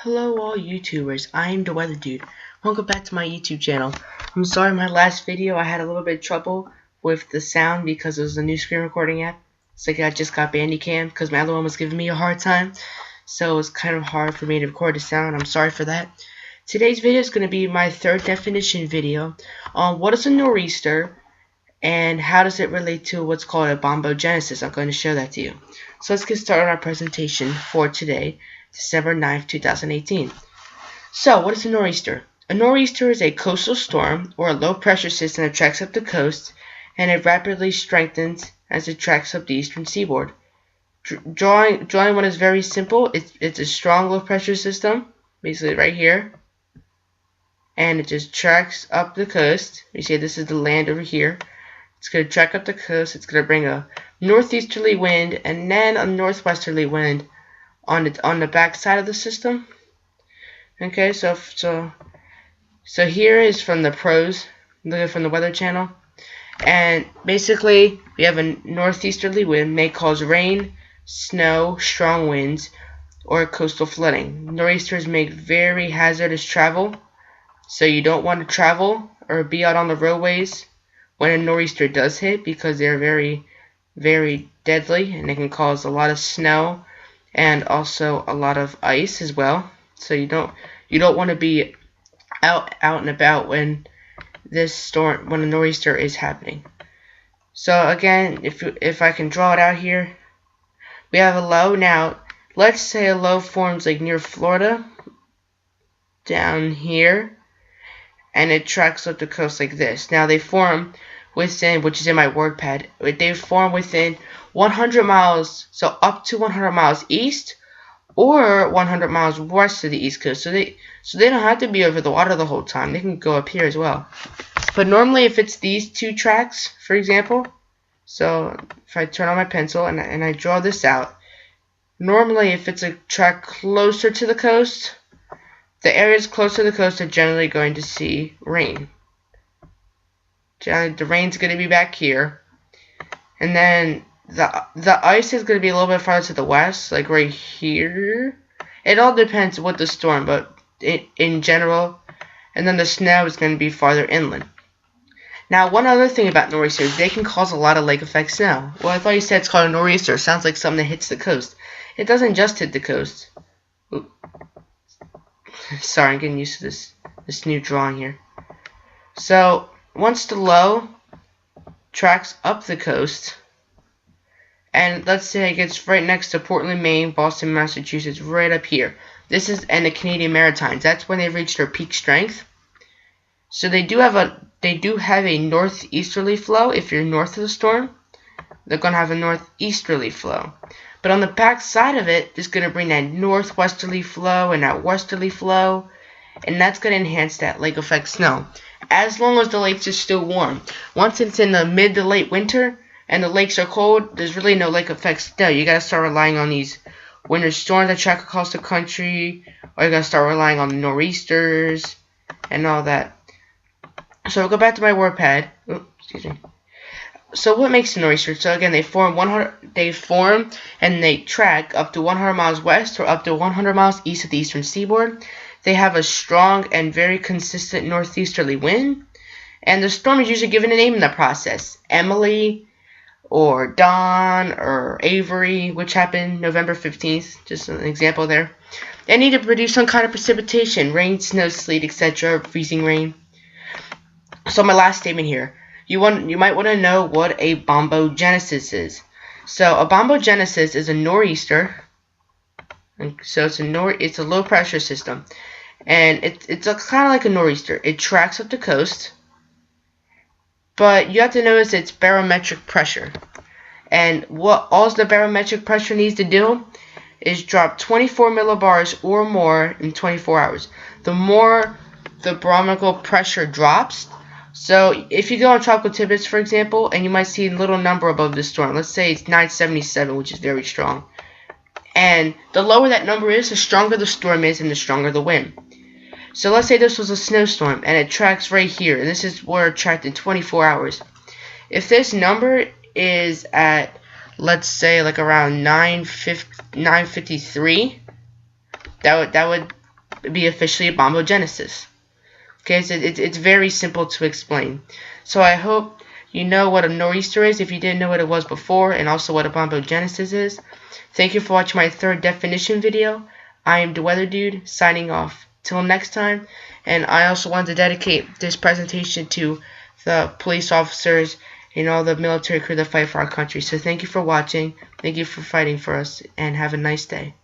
Hello all YouTubers, I am the Weather Dude. Welcome back to my YouTube channel. I'm sorry my last video I had a little bit of trouble with the sound because it was a new screen recording app. It's like I just got Bandicam because my other one was giving me a hard time. So it was kind of hard for me to record the sound. I'm sorry for that. Today's video is going to be my third definition video on what is a Noreaster and how does it relate to what's called a bombogenesis. I'm going to show that to you. So let's get started on our presentation for today, December 9th, 2018. So, what is a Noreaster? A Noreaster is a coastal storm or a low pressure system that tracks up the coast, and it rapidly strengthens as it tracks up the eastern seaboard. Drawing one is very simple. It's a strong low pressure system, basically right here, and it just tracks up the coast. You see this is the land over here. It's going to track up the coast. It's going to bring a northeasterly wind and then a northwesterly wind on the back side of the system. Okay, so here is from the pros, from the Weather Channel, and basically we have a northeasterly wind may cause rain, snow, strong winds, or coastal flooding. Nor'easters make very hazardous travel, so you don't want to travel or be out on the roadways when a nor'easter does hit, because they're very, very deadly and they can cause a lot of snow and also a lot of ice as well. So you don't want to be out and about when when a nor'easter is happening. So again, if I can draw it out here, we have a low. Now let's say a low forms like near Florida down here, and it tracks up the coast like this. Now they form within, which is in my WordPad, they form within 100 miles, so up to 100 miles east or 100 miles west of the east coast. So they don't have to be over the water the whole time. They can go up here as well. But normally if it's these two tracks, for example, so if I turn on my pencil and I draw this out, normally if it's a track closer to the coast, the areas close to the coast are generally going to see rain. The rain's going to be back here, and then the ice is going to be a little bit farther to the west, like right here. It all depends what the storm, but in general, and then the snow is going to be farther inland. Now, one other thing about nor'easters, they can cause a lot of lake effect snow. Well, I thought you said it's called a nor'easter. It sounds like something that hits the coast. It doesn't just hit the coast. Ooh. Sorry, I'm getting used to this new drawing here. So once the low tracks up the coast, and let's say it gets right next to Portland, Maine, Boston, Massachusetts, right up here. This is in the Canadian Maritimes. That's when they reach their peak strength. So they do have a northeasterly flow. If you're north of the storm, they're gonna have a northeasterly flow. But on the back side of it, it's gonna bring that northwesterly flow and that westerly flow, and that's gonna enhance that lake effect snow, as long as the lakes are still warm. Once it's in the mid to late winter and the lakes are cold, there's really no lake effect snow. You gotta start relying on these winter storms that track across the country, or you gotta start relying on nor'easters and all that. So we'll go back to my WordPad. Oops, excuse me. So what makes a nor'easter? So again, they form and they track up to 100 miles west or up to 100 miles east of the eastern seaboard. They have a strong and very consistent northeasterly wind, and the storm is usually given a name in the process. Emily, or Dawn, or Avery, which happened November 15th, just an example there. They need to produce some kind of precipitation, rain, snow, sleet, etc., freezing rain. So my last statement here, you might want to know what a bombogenesis is. So a bombogenesis is a nor'easter, and so it's a low pressure system, and it's kind of like a nor'easter. It tracks up the coast, but you have to notice it's barometric pressure. And what all the barometric pressure needs to do is drop 24 millibars or more in 24 hours. The more the barometric pressure drops, so if you go on tropical tidbits, for example, and you might see a little number above the storm. Let's say it's 977, which is very strong. And the lower that number is, the stronger the storm is and the stronger the wind. So let's say this was a snowstorm and it tracks right here. And this is where it tracked in 24 hours. If this number is at, let's say, like around 953, that would be officially a bombogenesis. Okay, so it's very simple to explain. So I hope you know what a Noreaster is if you didn't know what it was before, and also what a bombogenesis is. Thank you for watching my third definition video. I am the Weather Dude, signing off. Till next time, and I also want to dedicate this presentation to the police officers and all the military crew that fight for our country. So thank you for watching, thank you for fighting for us, and have a nice day.